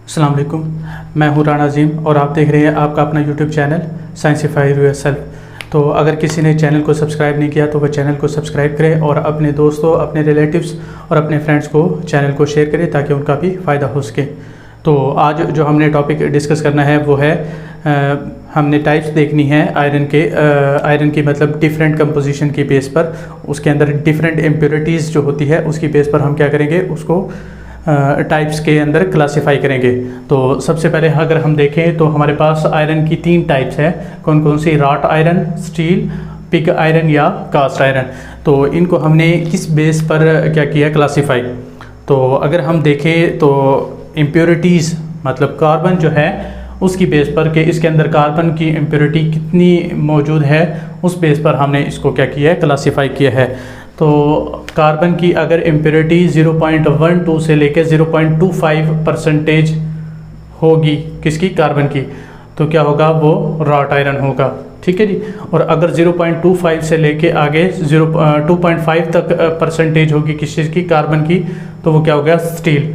अस्सलाम वालेकुम। मैं हूँ राणा अजीम और आप देख रहे हैं आपका अपना यूट्यूब चैनल साइंसिफाई योरसेल्फ। तो अगर किसी ने चैनल को सब्सक्राइब नहीं किया तो वह चैनल को सब्सक्राइब करें और अपने दोस्तों, अपने रिलेटिव्स और अपने फ्रेंड्स को चैनल को शेयर करें ताकि उनका भी फ़ायदा हो सके। तो आज जो हमने टॉपिक डिस्कस करना है वो है हमने टाइप्स देखनी है आयरन की मतलब डिफरेंट कंपोजिशन की बेस पर, उसके अंदर डिफरेंट इम्प्योरिटीज़ जो होती है उसकी बेस पर हम क्या करेंगे, उसको टाइप्स के अंदर क्लासिफाई करेंगे। तो सबसे पहले अगर हम देखें तो हमारे पास आयरन की 3 टाइप्स है। कौन कौन सी? Wrought iron, steel, pig iron या कास्ट आयरन। तो इनको हमने किस बेस पर क्या किया, क्लासिफाई। तो अगर हम देखें तो इम्प्योरिटीज़ मतलब कार्बन जो है उसकी बेस पर कि इसके अंदर कार्बन की इम्प्योरिटी कितनी मौजूद है, उस बेस पर हमने इसको क्या किया है, क्लासिफाई किया है। तो कार्बन की अगर इम्प्योरिटी 0.12 से लेकर 0.25% होगी किसकी, कार्बन की, तो क्या होगा, वो रॉट आयरन होगा। ठीक है जी। और अगर 0.25 से लेके आगे 2.5 तक परसेंटेज होगी किस चीज़ की, कार्बन की, तो वो क्या हो गया, स्टील।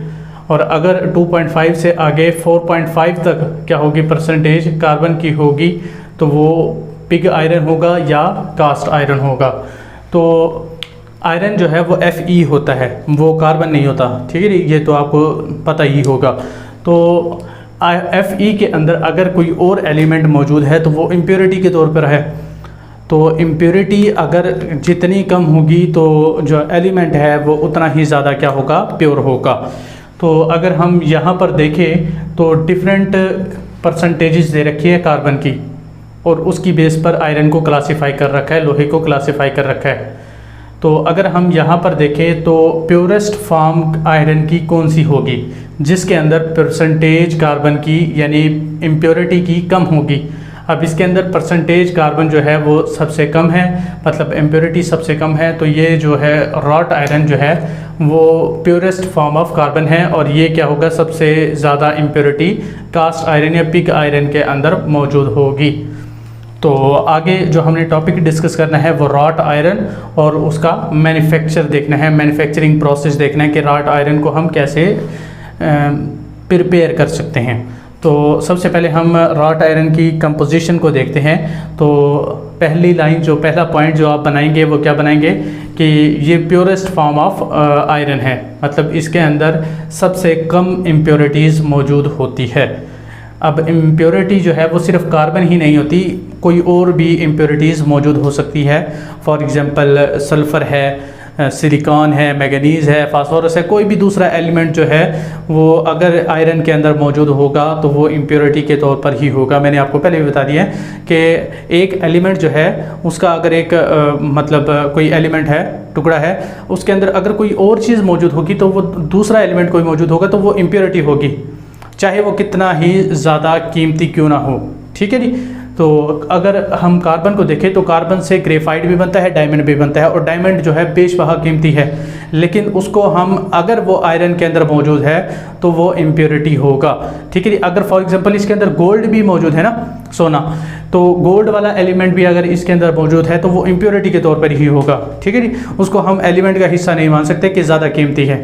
और अगर 2.5 से आगे 4.5 तक क्या होगी परसेंटेज कार्बन की होगी, तो वो पिग आयरन होगा या कास्ट आयरन होगा। तो आयरन जो है वो Fe होता है, वो कार्बन नहीं होता। ठीक है, ये तो आपको पता ही होगा। तो Fe के अंदर अगर कोई और एलिमेंट मौजूद है तो वो इम्प्योरिटी के तौर पर है। तो इम्प्योरिटी अगर जितनी कम होगी तो जो एलिमेंट है वो उतना ही ज़्यादा क्या होगा, प्योर होगा। तो अगर हम यहाँ पर देखें तो डिफरेंट परसेंटेजेस दे रखी है कार्बन की और उसकी बेस पर आयरन को क्लासिफाई कर रखा है, लोहे को क्लासिफाई कर रखा है। तो अगर हम यहाँ पर देखें तो प्योरेस्ट फॉर्म आयरन की कौन सी होगी, जिसके अंदर परसेंटेज कार्बन की यानी इम्प्योरिटी की कम होगी। अब इसके अंदर परसेंटेज कार्बन जो है वो सबसे कम है, मतलब इम्प्योरिटी सबसे कम है। तो ये जो है रॉट आयरन जो है वो प्योरेस्ट फॉर्म ऑफ कार्बन है और ये क्या होगा, सबसे ज़्यादा इम्प्योरिटी कास्ट आयरन या पिग आयरन के अंदर मौजूद होगी। तो आगे जो हमने टॉपिक डिस्कस करना है वो रॉट आयरन और उसका मैन्युफैक्चर देखना है, मैन्युफैक्चरिंग प्रोसेस देखना है कि रॉट आयरन को हम कैसे प्रिपेयर कर सकते हैं। तो सबसे पहले हम रॉट आयरन की कंपोजिशन को देखते हैं। तो पहली लाइन जो पहला पॉइंट जो आप बनाएंगे वो क्या बनाएंगे कि ये प्योरेस्ट फॉर्म ऑफ आयरन है, मतलब इसके अंदर सबसे कम इम्प्योरिटीज़ मौजूद होती है। अब इम्प्योरिटी जो है वो सिर्फ कार्बन ही नहीं होती, कोई और भी इम्प्योरिटीज़ मौजूद हो सकती है। फॉर एग्जांपल सल्फ़र है, सिलिकॉन है, मैंगनीज़ है, फास्फोरस है, कोई भी दूसरा एलिमेंट जो है वो अगर आयरन के अंदर मौजूद होगा तो वो इम्प्योरिटी के तौर पर ही होगा। मैंने आपको पहले भी बता दिया है कि एक एलिमेंट जो है उसका अगर एक मतलब कोई एलिमेंट है, टुकड़ा है, उसके अंदर अगर कोई और चीज़ मौजूद होगी तो वो दूसरा एलिमेंट कोई मौजूद होगा तो वो इम्प्योरिटी होगी, चाहे वो कितना ही ज़्यादा कीमती क्यों ना हो। ठीक है जी। तो अगर हम कार्बन को देखें तो कार्बन से ग्रेफाइट भी बनता है, डायमंड भी बनता है, और डायमंड जो है बेशबहा कीमती है, लेकिन उसको हम अगर वो आयरन के अंदर मौजूद है तो वो इम्प्योरिटी होगा। ठीक है जी। अगर फॉर एग्जांपल इसके अंदर गोल्ड भी मौजूद है ना, सोना, तो गोल्ड वाला एलिमेंट भी अगर इसके अंदर मौजूद है तो वो इम्प्योरिटी के तौर पर ही होगा। ठीक है जी। उसको हम एलिमेंट का हिस्सा नहीं मान सकते कि ज़्यादा कीमती है,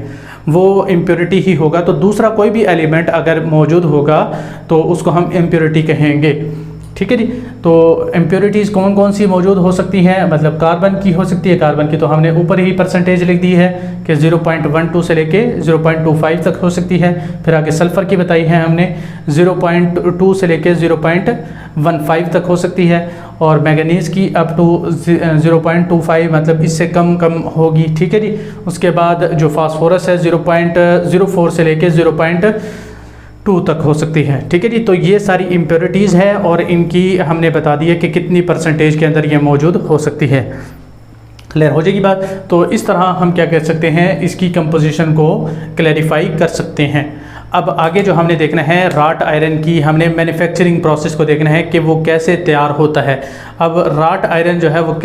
वो इम्प्योरिटी ही होगा। तो दूसरा कोई भी एलिमेंट अगर मौजूद होगा तो उसको हम इम्प्योरिटी कहेंगे। ठीक है जी। तो इम्प्योरिटीज़ कौन कौन सी मौजूद हो सकती हैं, मतलब कार्बन की हो सकती है। कार्बन की तो हमने ऊपर ही परसेंटेज लिख दी है कि 0.12 से लेके 0.25 तक हो सकती है। फिर आगे सल्फ़र की बताई है हमने, 0.2 से लेके 0.15 तक हो सकती है, और मैंगनीज़ की अप टू 0.25 मतलब इससे कम होगी। ठीक है जी। उसके बाद जो फास्फोरस है 0.04 से लेके 0.2 तक हो सकती है। ठीक है जी। तो ये सारी इम्प्योरिटीज़ है और इनकी हमने बता दी है कि कितनी परसेंटेज के अंदर ये मौजूद हो सकती है। क्लियर हो जाएगी बात। तो इस तरह हम क्या कर सकते हैं, इसकी कंपोजिशन को क्लैरिफाई कर सकते हैं। अब आगे जो हमने देखना है रॉट आयरन की, हमने मैन्युफैक्चरिंग प्रोसेस को देखना है कि वो कैसे तैयार होता है। अब रॉट आयरन जो है वो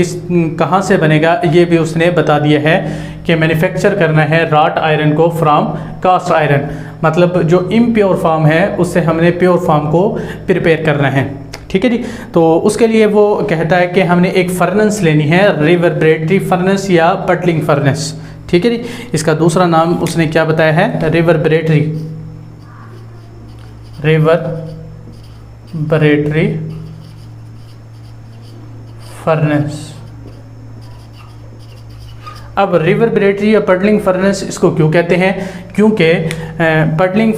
कहाँ से बनेगा, ये भी उसने बता दिया है कि मैन्युफैक्चर करना है रॉट आयरन को फ्रॉम कास्ट आयरन, मतलब जो इम्प्योर फॉर्म है उससे हमने प्योर फॉर्म को प्रिपेयर करना है। ठीक है जी। तो उसके लिए वो कहता है कि हमने एक फर्नेस लेनी है, रिवर्बरेटरी फर्नेस या बटलिंग फर्नेस। ठीक है जी। इसका दूसरा नाम उसने क्या बताया है, रिवर्बरेटरी रिवर्बरेटरी फर्नेस। अब रिवर्बरेटरी या पडलिंग फर्नेस इसको क्यों कहते हैं? क्योंकि पडलिंग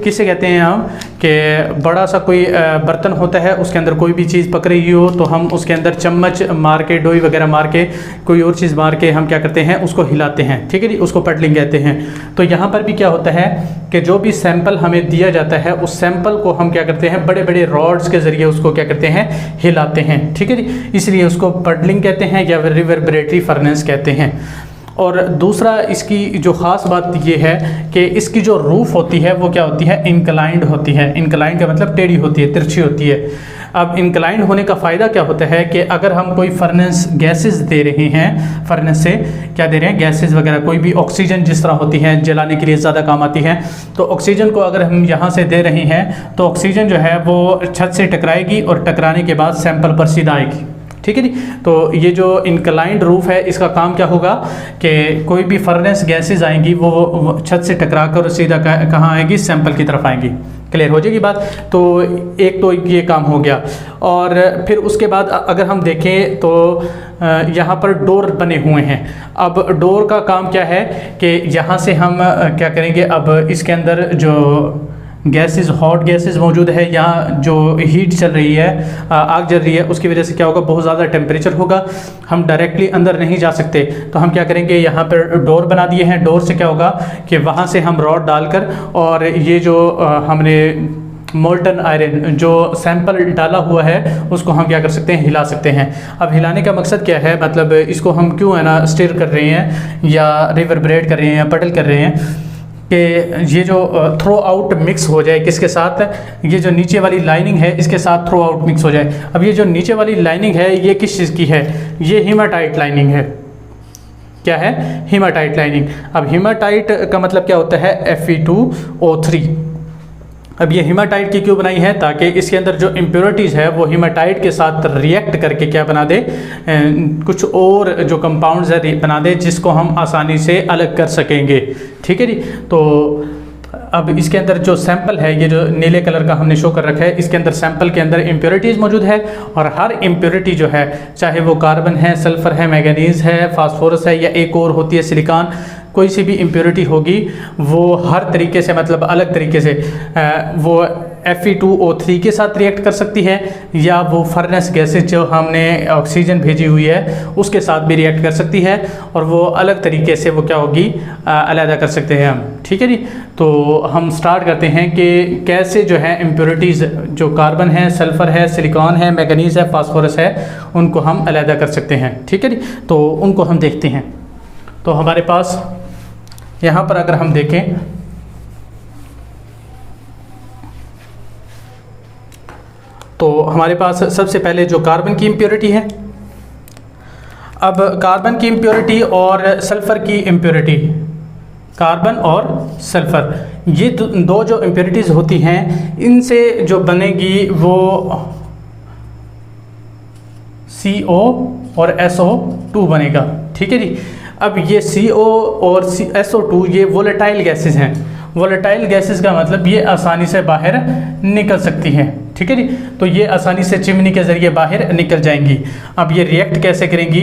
किसे कहते हैं हम, कि बड़ा सा कोई बर्तन होता है, उसके अंदर कोई भी चीज़ पक रही हो तो हम उसके अंदर चम्मच मार के, डोई वगैरह मार के, कोई और चीज़ मार के हम क्या करते हैं, उसको हिलाते हैं, ठीक है जी, उसको पडलिंग कहते हैं। तो यहाँ पर भी क्या होता है कि जो भी सैंपल हमें दिया जाता है उस सैंपल को हम क्या करते हैं, बड़े बड़े रॉड्स के ज़रिए उसको क्या करते हैं, हिलाते हैं, ठीक है जी, इसलिए उसको पडलिंग कहते हैं या रिवर्बरेटरी फर्नेस कहते हैं। और दूसरा इसकी जो ख़ास बात ये है कि इसकी जो रूफ़ होती है वो क्या होती है, इंक्लाइंड होती है। इंक्लाइंड का मतलब टेढ़ी होती है, तिरछी होती है। अब इंक्लाइंड होने का फ़ायदा क्या होता है कि अगर हम कोई फर्नेस गैसेस दे रहे हैं, फर्नेस से क्या दे रहे हैं, गैसेस वगैरह, कोई भी ऑक्सीजन जिस तरह होती है जलाने के लिए ज़्यादा काम आती है, तो ऑक्सीजन को अगर हम यहाँ से दे रहे हैं तो ऑक्सीजन जो है वो छत से टकराएगी और टकराने के बाद सैंपल पर सीधा आएगी, ठीक है जी। तो ये जो इंक्लाइंड रूफ है इसका काम क्या होगा कि कोई भी फर्नेस गैसेस आएंगी वो छत से टकरा कर सीधा कहाँ आएगी, सैंपल की तरफ आएंगी। क्लियर हो जाएगी बात। तो एक तो ये काम हो गया। और फिर उसके बाद अगर हम देखें तो यहाँ पर डोर बने हुए हैं। अब डोर का काम क्या है कि यहाँ से हम क्या करेंगे, अब इसके अंदर जो गैसेस, हॉट गैसेस मौजूद है, यहाँ जो हीट चल रही है, आग जल रही है, उसकी वजह से क्या होगा, बहुत ज़्यादा टेम्परेचर होगा, हम डायरेक्टली अंदर नहीं जा सकते। तो हम क्या करेंगे, यहाँ पर डोर बना दिए हैं। डोर से क्या होगा कि वहाँ से हम रॉड डालकर और ये जो हमने मोल्टन आयरन जो सैंपल डाला हुआ है उसको हम क्या कर सकते हैं, हिला सकते हैं। अब हिलाने का मकसद क्या है, मतलब इसको हम क्यों है ना स्टिर कर रहे हैं या रिवर्बरेट कर रहे हैं या पडल कर रहे हैं कि ये जो थ्रो आउट मिक्स हो जाए, किसके साथ, ये जो नीचे वाली लाइनिंग है इसके साथ थ्रो आउट मिक्स हो जाए। अब ये जो नीचे वाली लाइनिंग है ये किस चीज़ की है, ये हीमाटाइट लाइनिंग है। क्या है, हीमाटाइट लाइनिंग। अब हीमाटाइट का मतलब क्या होता है, Fe2O3। अब ये हीमाटाइट की क्यों बनाई है, ताकि इसके अंदर जो इम्प्योरिटीज़ है वो हीमाटाइट के साथ रिएक्ट करके क्या बना दे, कुछ और जो कंपाउंड्स है बना दे जिसको हम आसानी से अलग कर सकेंगे, ठीक है जी। तो अब इसके अंदर जो सैंपल है, ये जो नीले कलर का हमने शो कर रखा है, इसके अंदर सैंपल के अंदर इम्प्योरिटीज़ मौजूद है। और हर इम्प्योरिटी जो है, चाहे वो कार्बन है, सल्फ़र है, मैंगनीज़ है, फास्फोरस है, या एक और होती है सिलिकॉन, कोई सी भी इम्प्योरिटी होगी वो हर तरीके से, मतलब अलग तरीके से वो Fe2O3 के साथ रिएक्ट कर सकती है, या वो फर्नेस गैसेज जो हमने ऑक्सीजन भेजी हुई है उसके साथ भी रिएक्ट कर सकती है, और वो अलग तरीके से वो क्या होगी, अलहदा कर सकते हैं हम, ठीक है जी। तो हम स्टार्ट करते हैं कि कैसे जो है इम्प्योरिटीज़ जो कार्बन है, सल्फ़र है, सिलिकॉन है, मैंगनीज़ है, फास्फोरस है, उनको हम अलहदा कर सकते हैं, ठीक है जी। तो उनको हम देखते हैं। तो हमारे पास यहाँ पर अगर हम देखें तो हमारे पास सबसे पहले जो कार्बन की इम्प्योरिटी है। अब कार्बन की इम्प्योरिटी और सल्फ़र की इम्प्योरिटी, कार्बन और सल्फ़र, ये दो जो इम्प्योरिटीज़ होती हैं, इनसे जो बनेगी वो CO और SO2 बनेगा, ठीक है जी। अब ये CO और SO2 ये वोलेटाइल गैसेस हैं। वोलेटाइल गैसेस का मतलब ये आसानी से बाहर निकल सकती हैं, ठीक है जी। तो ये आसानी से चिमनी के ज़रिए बाहर निकल जाएंगी। अब ये रिएक्ट कैसे करेंगी,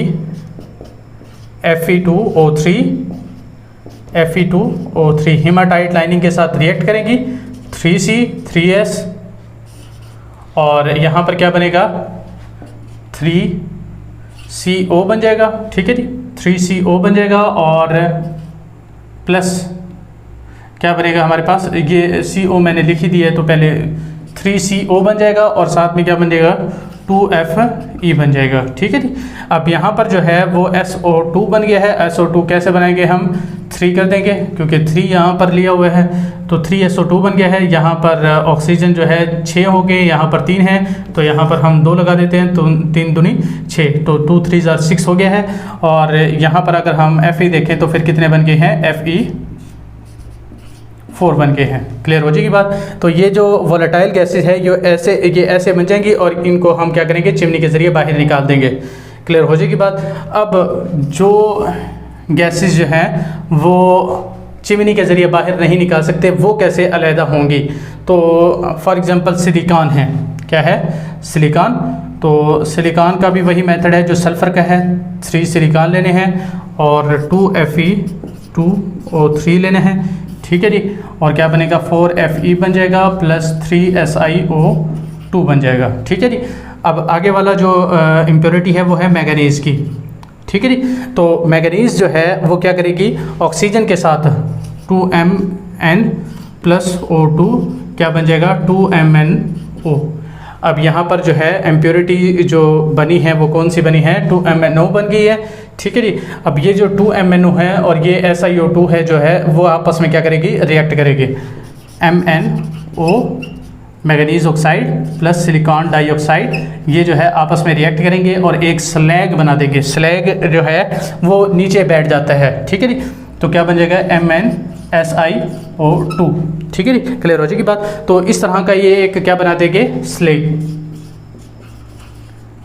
Fe2O3 हीमाटाइट लाइनिंग के साथ रिएक्ट करेंगी, 3C3S, और यहाँ पर क्या बनेगा, 3CO बन जाएगा, ठीक है जी, 3CO बन जाएगा। और प्लस क्या बनेगा हमारे पास, ये CO मैंने लिखी दी है तो पहले 3CO बन जाएगा, और साथ में क्या बन जाएगा, 2Fe बन जाएगा, ठीक है जी। अब यहाँ पर जो है वो SO2 बन गया है। SO2 कैसे बनाएंगे, हम 3 कर देंगे क्योंकि 3 यहाँ पर लिया हुआ है, तो 3SO2 बन गया है। यहाँ पर ऑक्सीजन जो है 6 हो गए, यहाँ पर 3 है, तो यहाँ पर हम 2 लगा देते हैं, तो 3 दूनी 6, तो 2 3 6 हो गया है। और यहाँ पर अगर हम Fe देखें तो फिर कितने बन गए हैं, Fe4 बन गए हैं। क्लियर हो जाएगी बात। तो ये जो वोलेटाइल गैसेस है ये ऐसे बन जाएंगी, और इनको हम क्या करेंगे, चिमनी के ज़रिए बाहर निकाल देंगे। क्लियर हो जाएगी बात। अब जो गैसेस जो हैं वो चिमनी के ज़रिए बाहर नहीं निकाल सकते, वो कैसे अलहदा होंगी, तो फॉर एग्जांपल सिलिकॉन है, क्या है, सिलिकॉन। तो सिलिकॉन का भी वही मेथड है जो सल्फ़र का है, 3 सिलिकॉन लेने हैं और 2Fe2O3 लेने हैं, ठीक है जी। और क्या बनेगा, 4Fe बन जाएगा प्लस 3SiO2 बन जाएगा, ठीक है जी। अब आगे वाला जो इम्प्योरिटी है वो है मैंगनीज़ की, ठीक है जी। तो मैंगनीज़ जो है वो क्या करेगी, ऑक्सीजन के साथ 2Mn प्लस O2 क्या बन जाएगा, 2MnO। अब यहाँ पर जो है इम्प्योरिटी जो बनी है वो कौन सी बनी है, 2MnO बन गई है, ठीक है जी। अब ये जो 2MnO है और ये SiO2 है जो है वो आपस में क्या करेगी, रिएक्ट करेगी। MnO manganese oxide plus silicon dioxide, ये जो है आपस में रिएक्ट करेंगे और एक स्लैग बना देंगे। स्लैग जो है वो नीचे बैठ जाता है, ठीक है जी। तो क्या बन जाएगा, MnSiO2, ठीक है जी। क्लियर हो जाएगी बात। तो इस तरह का ये एक क्या बना देंगे, स्लैग।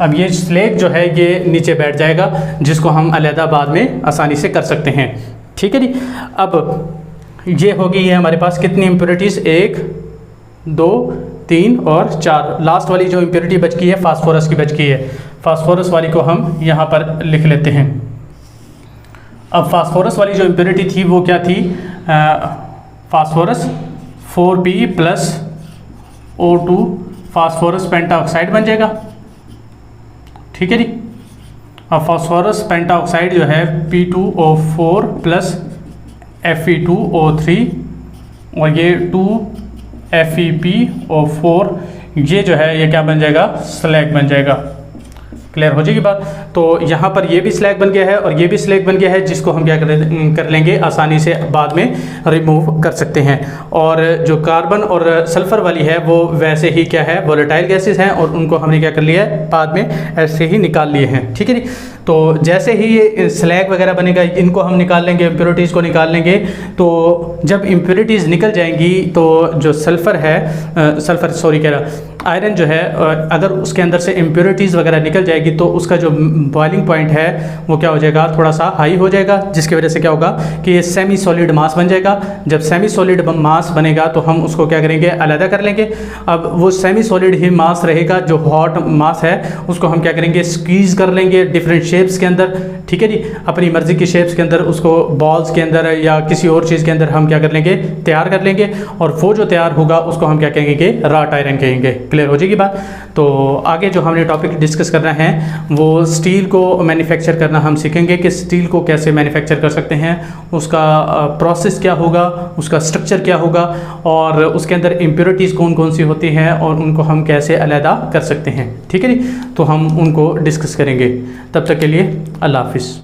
अब ये स्लैग जो है ये नीचे बैठ जाएगा, जिसको हम अलहदा बाद में आसानी से कर सकते हैं, ठीक है जी। अब ये होगी ये हमारे पास कितनी इम्प्योरिटीज़, 1 2 3 और 4। लास्ट वाली जो इम्प्योरिटी बच गई है फास्फोरस की बच गई है। फास्फोरस वाली को हम यहाँ पर लिख लेते हैं। अब फास्फोरस वाली जो इम्प्योरिटी थी वो क्या थी, phosphorus 4p plus O2 phosphorus pentoxide बन जाएगा, ठीक है जी। अब फास्फोरस पेंटाऑक्साइड जो है P2O4 प्लस Fe2O3 और ये 2FePO4, ये जो है ये क्या बन जाएगा, स्लैग बन जाएगा। क्लियर हो जाएगी बात। तो यहाँ पर ये भी स्लैग बन गया है और ये भी स्लैग बन गया है, जिसको हम क्या कर लेंगे, आसानी से बाद में रिमूव कर सकते हैं। और जो कार्बन और सल्फ़र वाली है वो वैसे ही क्या है, वोलेटाइल गैसेस हैं और उनको हमने क्या कर लिया है, बाद में ऐसे ही निकाल लिए हैं, ठीक है जी। तो जैसे ही ये स्लैग वगैरह बनेगा इनको हम निकाल लेंगे, इम्प्योरिटीज़ को निकाल लेंगे। तो जब इम्प्योरिटीज़ निकल जाएंगी तो जो सल्फ़र है, आयरन जो है, अगर उसके अंदर से इम्प्योरिटीज़ वगैरह निकल जाएगी तो उसका जो बॉइलिंग पॉइंट है वो क्या हो जाएगा, थोड़ा सा हाई हो जाएगा, जिसकी वजह से क्या होगा कि ये सेमी सॉलिड मास बन जाएगा। जब सेमी सॉलिड मास बनेगा तो हम उसको क्या करेंगे, अलग कर लेंगे। अब वो सेमी सॉलिड ही मास रहेगा, जो हॉट मास है उसको हम क्या करेंगे, स्क्वीज़ कर लेंगे डिफरेंट शेप्स के अंदर, ठीक है जी। अपनी मर्ज़ी की शेप्स के अंदर उसको बॉल्स के अंदर या किसी और चीज़ के अंदर हम क्या कर लेंगे, तैयार कर लेंगे। और वो जो तैयार होगा उसको हम क्या कहेंगे, राट आयरन कहेंगे। क्लियर हो जाएगी बात। तो आगे जो हमने टॉपिक डिस्कस करना है वो स्टील को मैन्युफैक्चर करना हम सीखेंगे कि स्टील को कैसे मैन्युफैक्चर कर सकते हैं, उसका प्रोसेस क्या होगा, उसका स्ट्रक्चर क्या होगा और उसके अंदर इम्प्योरिटीज़ कौन कौन सी होती हैं और उनको हम कैसे अलहदा कर सकते हैं, ठीक है जी। तो हम उनको डिस्कस करेंगे। तब तक के लिए अल्लाह हाफिज़।